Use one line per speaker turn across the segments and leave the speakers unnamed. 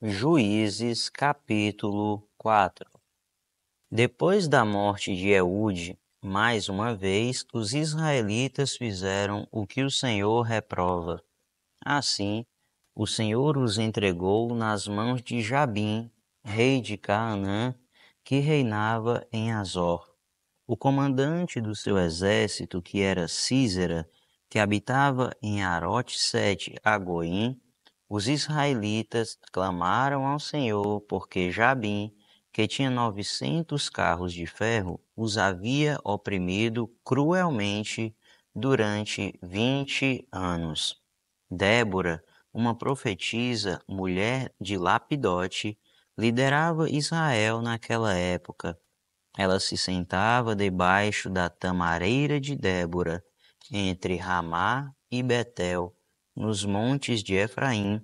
Juízes capítulo 4. Depois da morte de Eude, mais uma vez os israelitas fizeram o que o Senhor reprova. Assim, o Senhor os entregou nas mãos de Jabim, rei de Canaã, que reinava em Azor. O comandante do seu exército, que era Sísera, que habitava em Arote-sete Agoim, os israelitas clamaram ao Senhor, porque Jabim, que tinha 900 carros de ferro, os havia oprimido cruelmente durante 20 anos. Débora, uma profetisa, mulher de Lapidote, liderava Israel naquela época. Ela se sentava debaixo da tamareira de Débora, entre Ramá e Betel, nos montes de Efraim,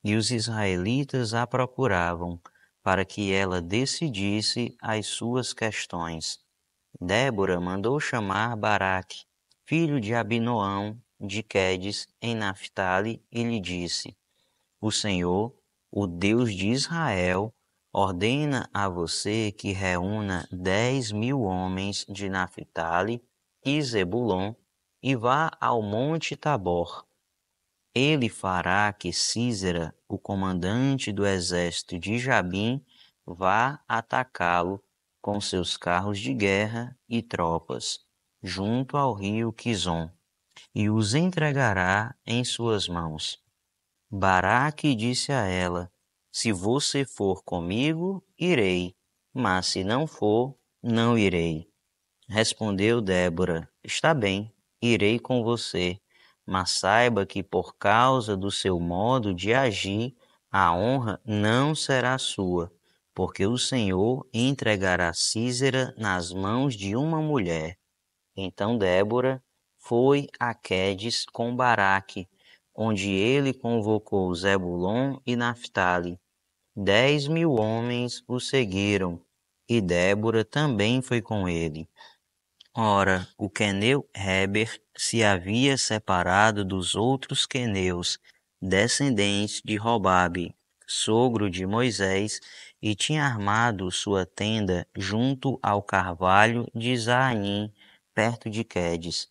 e os israelitas a procuravam, para que ela decidisse as suas questões. Débora mandou chamar Baraque, filho de Abinoão, de Quedes, em Naphtali, e lhe disse: O Senhor, o Deus de Israel, ordena a você que reúna 10.000 homens de Naphtali e Zebulon e vá ao monte Tabor. Ele fará que Sísera, o comandante do exército de Jabim, vá atacá-lo com seus carros de guerra e tropas, junto ao rio Quizon, e os entregará em suas mãos. Baraque disse a ela: Se você for comigo, irei, mas se não for, não irei. Respondeu Débora: Está bem, irei com você, mas saiba que por causa do seu modo de agir, a honra não será sua, porque o Senhor entregará Sísera nas mãos de uma mulher. Então Débora foi a Quedes com Baraque, onde ele convocou Zebulon e Naphtali. 10.000 homens o seguiram, e Débora também foi com ele. Ora, o queneu Heber se havia separado dos outros queneus, descendentes de Robabe, sogro de Moisés, e tinha armado sua tenda junto ao carvalho de Zaanim, perto de Quedes.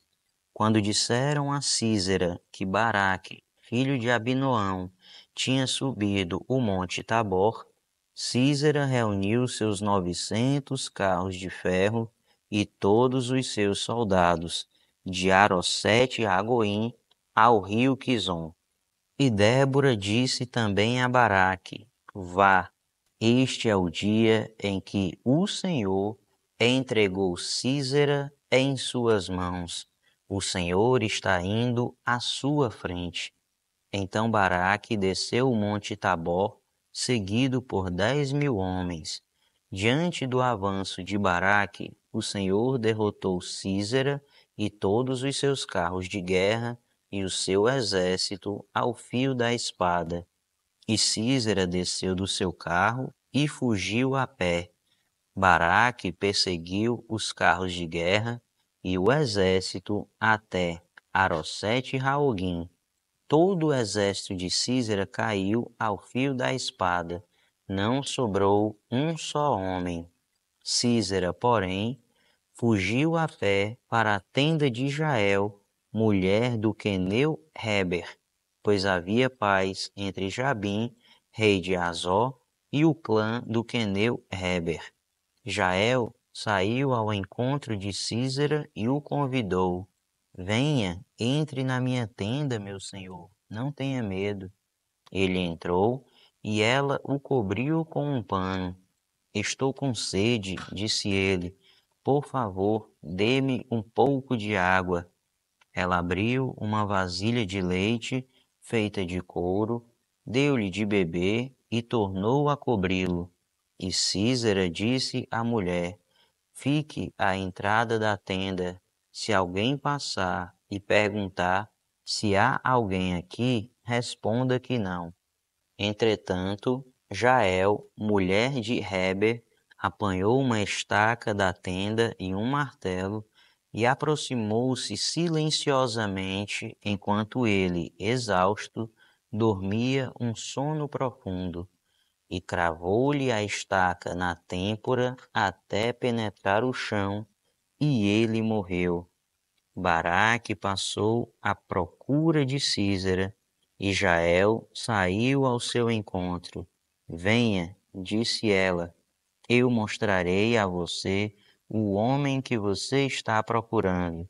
Quando disseram a Sísera que Baraque, filho de Abinoão, tinha subido o monte Tabor, Sísera reuniu seus 900 carros de ferro e todos os seus soldados, de Arosete a Agoim, ao rio Quizon. E Débora disse também a Baraque: Vá, este é o dia em que o Senhor entregou Sísera em suas mãos. O Senhor está indo à sua frente. Então Baraque desceu o monte Tabor, seguido por 10.000 homens. Diante do avanço de Baraque, o Senhor derrotou Sísera e todos os seus carros de guerra e o seu exército ao fio da espada. E Sísera desceu do seu carro e fugiu a pé. Baraque perseguiu os carros de guerra e o exército até Arosete-Raogim. Todo o exército de Sísera caiu ao fio da espada. Não sobrou um só homem. Sísera, porém, fugiu a pé para a tenda de Jael, mulher do queneu Heber, pois havia paz entre Jabim, rei de Azor, e o clã do queneu Heber. Jael saiu ao encontro de Sísera e o convidou: Venha, entre na minha tenda, meu senhor, não tenha medo. Ele entrou e ela o cobriu com um pano. Estou com sede, disse ele. Por favor, dê-me um pouco de água. Ela abriu uma vasilha de leite feita de couro, deu-lhe de beber e tornou a cobri-lo. E Sísera disse à mulher: Fique à entrada da tenda. Se alguém passar e perguntar se há alguém aqui, responda que não. Entretanto, Jael, mulher de Heber, apanhou uma estaca da tenda e um martelo e aproximou-se silenciosamente enquanto ele, exausto, dormia um sono profundo. e cravou-lhe a estaca na têmpora até penetrar o chão, e ele morreu. Baraque passou à procura de Císera, e Jael saiu ao seu encontro. Venha, disse ela, eu mostrarei a você o homem que você está procurando.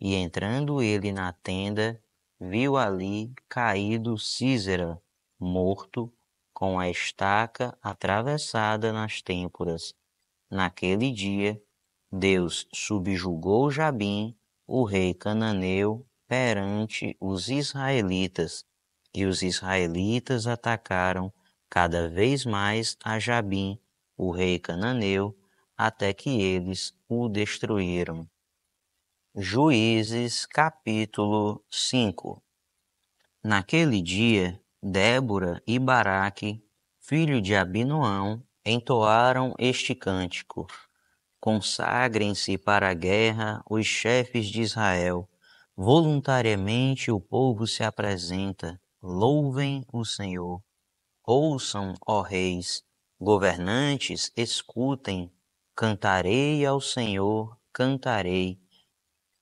E entrando ele na tenda, viu ali caído Císera, morto, com a estaca atravessada nas têmporas. Naquele dia, Deus subjugou Jabim, o rei cananeu, perante os israelitas, e os israelitas atacaram cada vez mais a Jabim, o rei cananeu, até que eles o destruíram. Juízes capítulo 5. Naquele dia, Débora e Baraque, filho de Abinoão, entoaram este cântico. Consagrem-se para a guerra os chefes de Israel. Voluntariamente o povo se apresenta. Louvem o Senhor. Ouçam, ó reis, governantes, escutem. Cantarei ao Senhor, cantarei.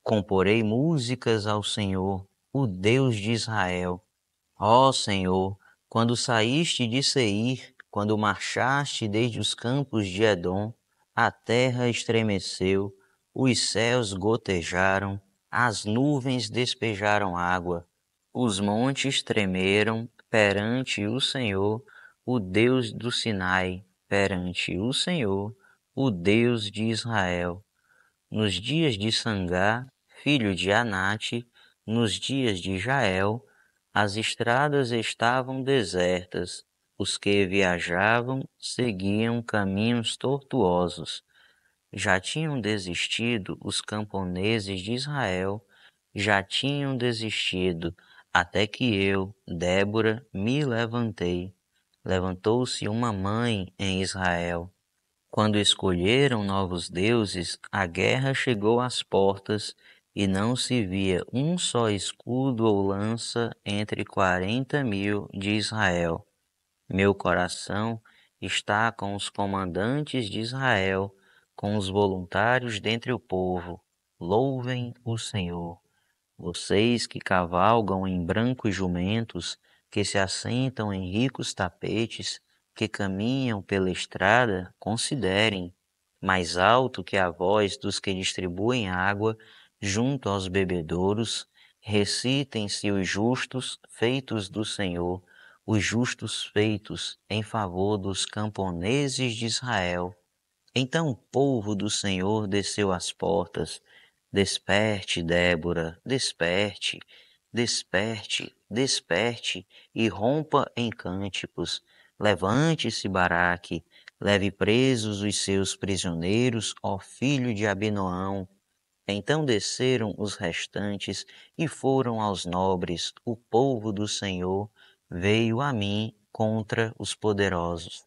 Comporei músicas ao Senhor, o Deus de Israel. Ó Senhor, quando saíste de Seir, quando marchaste desde os campos de Edom, a terra estremeceu, os céus gotejaram, as nuvens despejaram água, os montes tremeram perante o Senhor, o Deus do Sinai, perante o Senhor, o Deus de Israel. Nos dias de Sangá, filho de Anate, nos dias de Jael, as estradas estavam desertas, os que viajavam seguiam caminhos tortuosos. Já tinham desistido os camponeses de Israel, já tinham desistido, até que eu, Débora, me levantei. Levantou-se uma mãe em Israel. Quando escolheram novos deuses, a guerra chegou às portas e não se via um só escudo ou lança entre 40.000 de Israel. Meu coração está com os comandantes de Israel, com os voluntários dentre o povo. Louvem o Senhor. Vocês que cavalgam em brancos jumentos, que se assentam em ricos tapetes, que caminham pela estrada, considerem, mais alto que a voz dos que distribuem água junto aos bebedouros, recitem-se os justos feitos do Senhor, os justos feitos em favor dos camponeses de Israel. Então o povo do Senhor desceu às portas. Desperte, Débora, desperte, desperte, desperte, e rompa em cânticos. Levante-se, Baraque, leve presos os seus prisioneiros, ó filho de Abinoão. Então desceram os restantes e foram aos nobres. O povo do Senhor veio a mim contra os poderosos.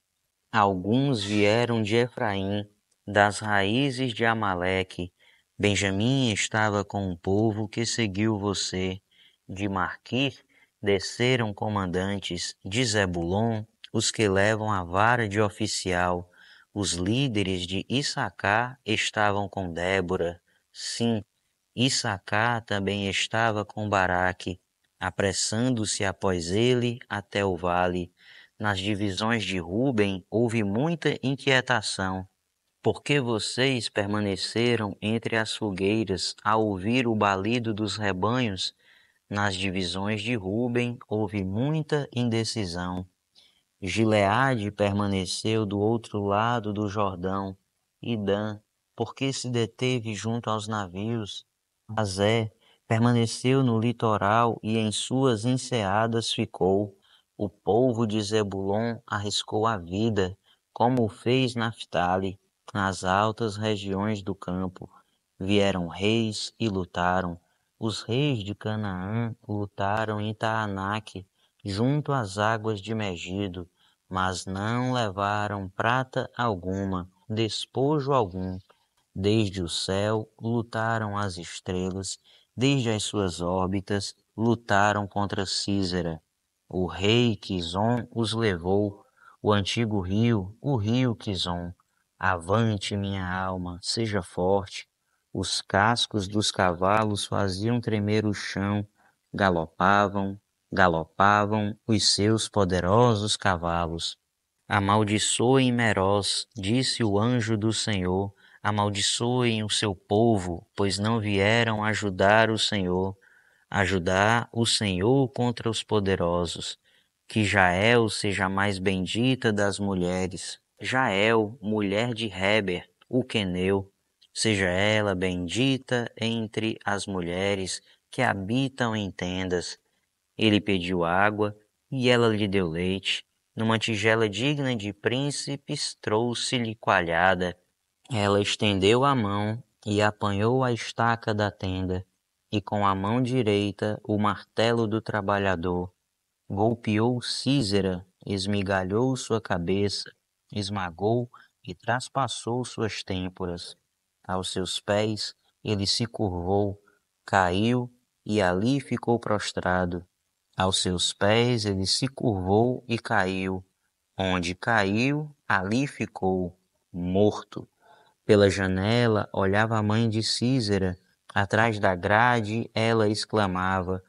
Alguns vieram de Efraim, das raízes de Amaleque. Benjamim estava com o povo que seguiu você. De Marquir desceram comandantes, de Zebulon, os que levam a vara de oficial. Os líderes de Issacar estavam com Débora. Sim, Issacar também estava com Baraque, apressando-se após ele até o vale. Nas divisões de Ruben houve muita inquietação, porque vocês permaneceram entre as fogueiras a ouvir o balido dos rebanhos. Nas divisões de Ruben houve muita indecisão. Gileade permaneceu do outro lado do Jordão, e Dan, porque se deteve junto aos navios. Azé permaneceu no litoral e em suas enseadas ficou. O povo de Zebulon arriscou a vida, como o fez Naftali, nas altas regiões do campo. Vieram reis e lutaram. Os reis de Canaã lutaram em Taanaque, junto às águas de Megido, mas não levaram prata alguma, despojo algum. Desde o céu lutaram as estrelas, desde as suas órbitas lutaram contra Císera. O rei Quizon os levou, o antigo rio, o rio Quizon. Avante, minha alma, seja forte. Os cascos dos cavalos faziam tremer o chão, galopavam, galopavam os seus poderosos cavalos. Amaldiçoem Meroz, disse o anjo do Senhor, amaldiçoem o seu povo, pois não vieram ajudar o Senhor contra os poderosos. Que Jael seja a mais bendita das mulheres. Jael, mulher de Heber, o queneu, seja ela bendita entre as mulheres que habitam em tendas. Ele pediu água e ela lhe deu leite. Numa tigela digna de príncipes, trouxe-lhe coalhada. Ela estendeu a mão e apanhou a estaca da tenda, e com a mão direita o martelo do trabalhador. Golpeou Císera, esmigalhou sua cabeça, esmagou e traspassou suas têmporas. Aos seus pés ele se curvou, caiu e ali ficou prostrado. Aos seus pés ele se curvou e caiu. Onde caiu, ali ficou, morto. Pela janela olhava a mãe de Císera. Atrás da grade ela exclamava: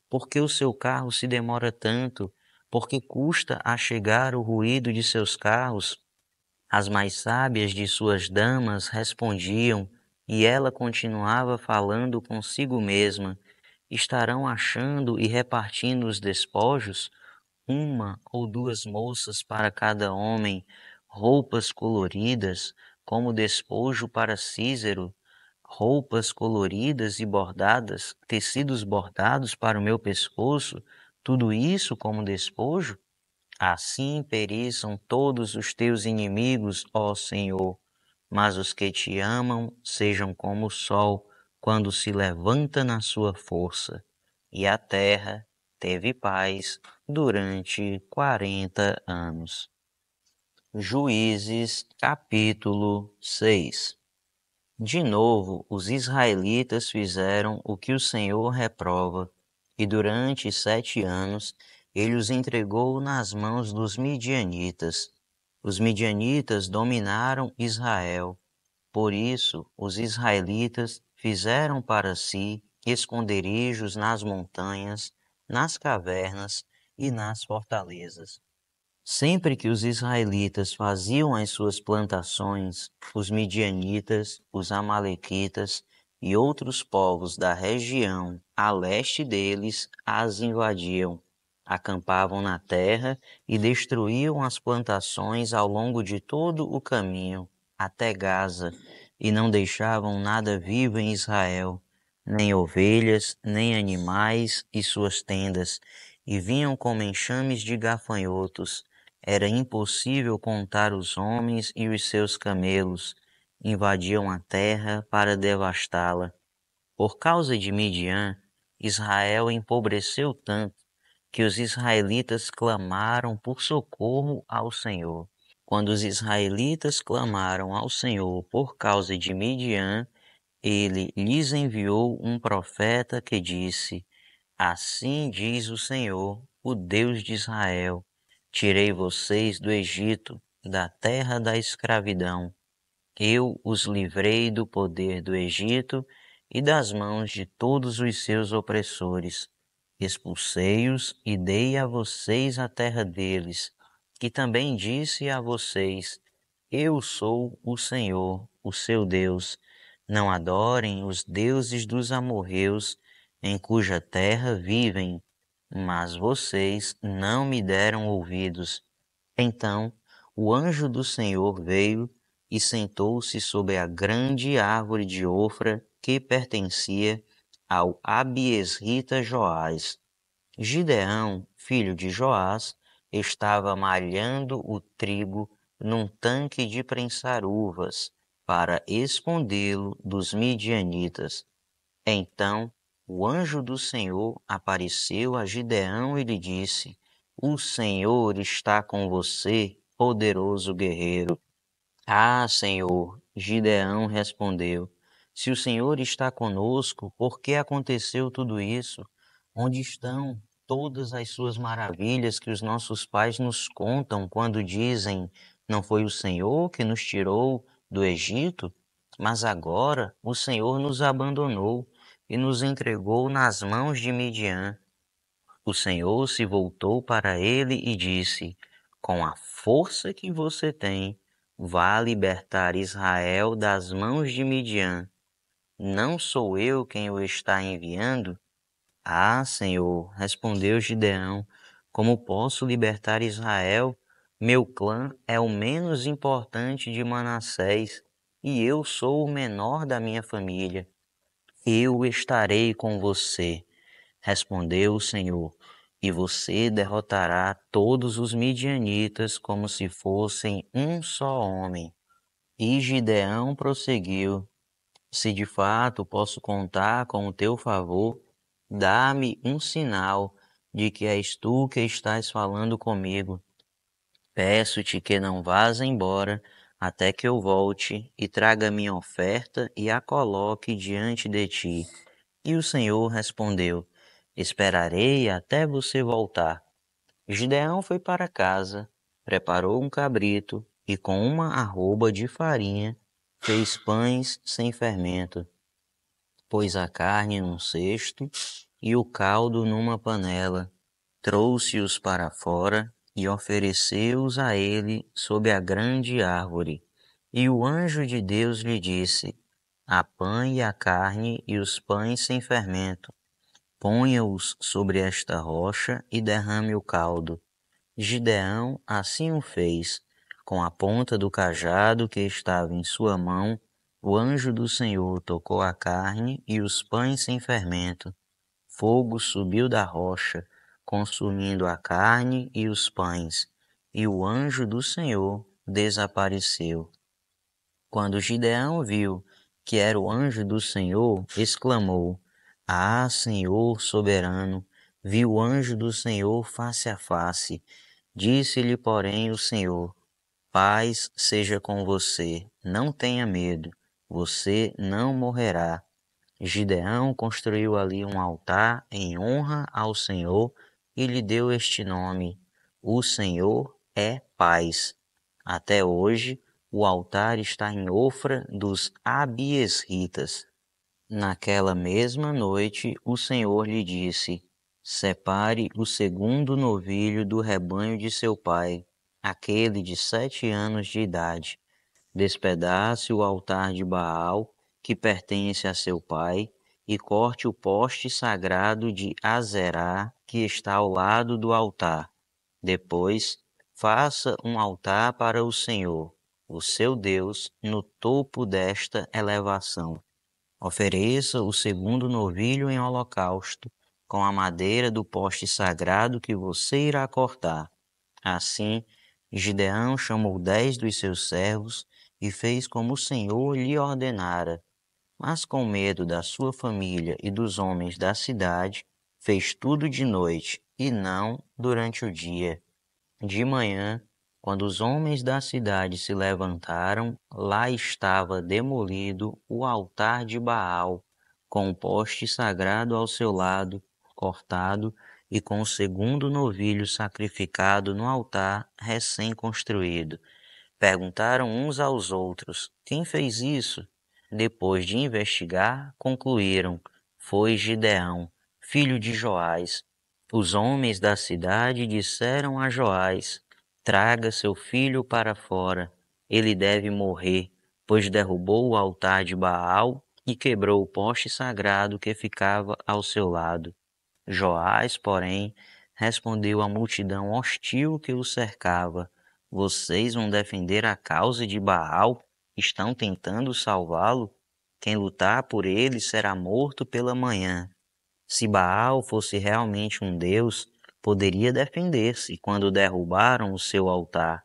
por que o seu carro se demora tanto? Por que custa a chegar o ruído de seus carros? As mais sábias de suas damas respondiam, e ela continuava falando consigo mesma: estarão achando e repartindo os despojos? Uma ou duas moças para cada homem, roupas coloridas, como despojo para Cícero, roupas coloridas e bordadas, tecidos bordados para o meu pescoço, tudo isso como despojo? Assim pereçam todos os teus inimigos, ó Senhor, mas os que te amam sejam como o sol quando se levanta na sua força. E a terra teve paz durante 40 anos. Juízes capítulo 6. De novo, os israelitas fizeram o que o Senhor reprova, e durante 7 anos ele os entregou nas mãos dos midianitas. Os midianitas dominaram Israel. Por isso, os israelitas fizeram para si esconderijos nas montanhas, nas cavernas e nas fortalezas. Sempre que os israelitas faziam as suas plantações, os midianitas, os amalequitas e outros povos da região a leste deles as invadiam, acampavam na terra e destruíam as plantações ao longo de todo o caminho até Gaza, e não deixavam nada vivo em Israel, nem ovelhas, nem animais e suas tendas, e vinham como enxames de gafanhotos. Era impossível contar os homens e os seus camelos. Invadiam a terra para devastá-la. Por causa de Midian, Israel empobreceu tanto que os israelitas clamaram por socorro ao Senhor. Quando os israelitas clamaram ao Senhor por causa de Midian, ele lhes enviou um profeta que disse: assim diz o Senhor, o Deus de Israel: tirei vocês do Egito, da terra da escravidão. Eu os livrei do poder do Egito e das mãos de todos os seus opressores. Expulsei-os e dei a vocês a terra deles, que também disse a vocês: eu sou o Senhor, o seu Deus. Não adorem os deuses dos amorreus, em cuja terra vivem. Mas vocês não me deram ouvidos. Então o anjo do Senhor veio e sentou-se sobre a grande árvore de Ofra que pertencia ao Abiesrita Joás. Gideão, filho de Joás, estava malhando o trigo num tanque de prensar uvas para escondê-lo dos midianitas. Então o anjo do Senhor apareceu a Gideão e lhe disse: o Senhor está com você, poderoso guerreiro. Ah, Senhor, Gideão respondeu: se o Senhor está conosco, por que aconteceu tudo isso? Onde estão todas as suas maravilhas que os nossos pais nos contam quando dizem: não foi o Senhor que nos tirou do Egito, mas agora o Senhor nos abandonou e nos entregou nas mãos de Midian. O Senhor se voltou para ele e disse: com a força que você tem, vá libertar Israel das mãos de Midian. Não sou eu quem o está enviando? Ah, Senhor, respondeu Gideão, como posso libertar Israel? Meu clã é o menos importante de Manassés, e eu sou o menor da minha família. Eu estarei com você, respondeu o Senhor, e você derrotará todos os midianitas como se fossem um só homem. E Gideão prosseguiu: se de fato posso contar com o teu favor, dá-me um sinal de que és tu que estás falando comigo. Peço-te que não vás embora até que eu volte e traga minha oferta e a coloque diante de ti. E o Senhor respondeu: esperarei até você voltar. Gideão foi para casa, preparou um cabrito e com uma arroba de farinha fez pães sem fermento. Pôs a carne num cesto e o caldo numa panela, trouxe-os para fora e ofereceu-os a ele sob a grande árvore. E o anjo de Deus lhe disse: apanhe a carne e os pães sem fermento, ponha-os sobre esta rocha e derrame o caldo. Gideão assim o fez. Com a ponta do cajado que estava em sua mão, o anjo do Senhor tocou a carne e os pães sem fermento. Fogo subiu da rocha, consumindo a carne e os pães, e o anjo do Senhor desapareceu. Quando Gideão viu que era o anjo do Senhor, exclamou: ah, Senhor soberano, vi o anjo do Senhor face a face. Disse-lhe, porém, o Senhor: paz seja com você, não tenha medo, você não morrerá. Gideão construiu ali um altar em honra ao Senhor e lhe deu este nome: o Senhor é paz. Até hoje, o altar está em Ofra dos Abiesritas. Naquela mesma noite, o Senhor lhe disse: separe o segundo novilho do rebanho de seu pai, aquele de 7 anos de idade. Despedace o altar de Baal, que pertence a seu pai, e corte o poste sagrado de Azerá, que está ao lado do altar. Depois, faça um altar para o Senhor, o seu Deus, no topo desta elevação. Ofereça o segundo novilho em holocausto, com a madeira do poste sagrado que você irá cortar. Assim, Gideão chamou 10 dos seus servos e fez como o Senhor lhe ordenara. Mas com medo da sua família e dos homens da cidade, fez tudo de noite e não durante o dia. De manhã, quando os homens da cidade se levantaram, lá estava demolido o altar de Baal, com o poste sagrado ao seu lado, cortado, e com o segundo novilho sacrificado no altar recém-construído. Perguntaram uns aos outros: quem fez isso? Depois de investigar, concluíram: foi Gideão, filho de Joás. Os homens da cidade disseram a Joás: traga seu filho para fora, ele deve morrer, pois derrubou o altar de Baal e quebrou o poste sagrado que ficava ao seu lado. Joás, porém, respondeu à multidão hostil que o cercava: vocês vão defender a causa de Baal? Estão tentando salvá-lo? Quem lutar por ele será morto pela manhã. Se Baal fosse realmente um deus, poderia defender-se quando derrubaram o seu altar.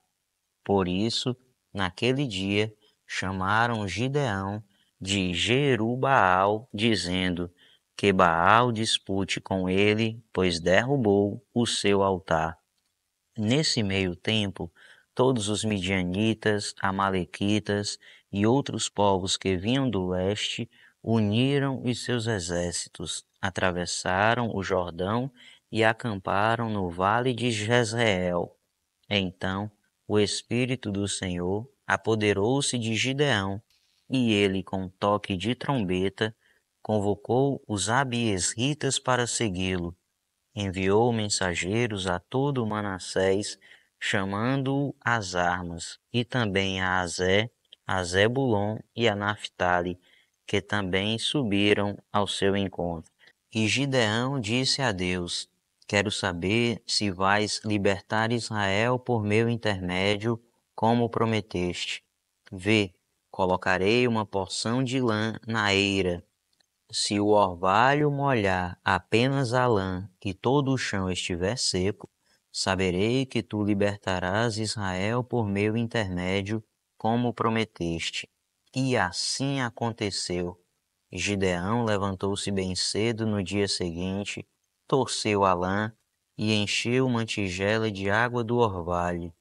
Por isso, naquele dia, chamaram Gideão de Jerubbaal, dizendo: que Baal dispute com ele, pois derrubou o seu altar. Nesse meio tempo, todos os midianitas, amalequitas e outros povos que vinham do leste uniram os seus exércitos, atravessaram o Jordão e acamparam no vale de Jezreel. Então o Espírito do Senhor apoderou-se de Gideão, e ele, com toque de trombeta, convocou os abiesritas para segui-lo. Enviou mensageiros a todo Manassés, chamando-o às armas, e também a Azé, a Zebulon e a Naphtali, que também subiram ao seu encontro. E Gideão disse a Deus: Quero saber se vais libertar Israel por meu intermédio, como prometeste. Vê, colocarei uma porção de lã na eira. Se o orvalho molhar apenas a lã e todo o chão estiver seco, saberei que tu libertarás Israel por meu intermédio, como prometeste. E assim aconteceu. Gideão levantou-se bem cedo no dia seguinte, torceu a lã e encheu uma tigela de água do orvalho.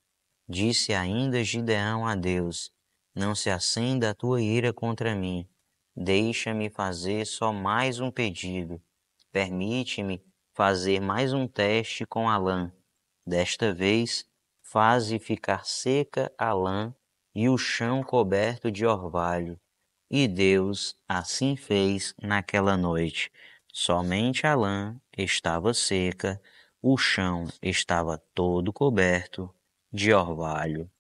Disse ainda Gideão a Deus: Não se acenda a tua ira contra mim. Deixa-me fazer só mais um pedido. Permite-me fazer mais um teste com a lã. Desta vez, faze ficar seca a lã e o chão coberto de orvalho. E Deus assim fez naquela noite. Somente a lã estava seca, o chão estava todo coberto de orvalho.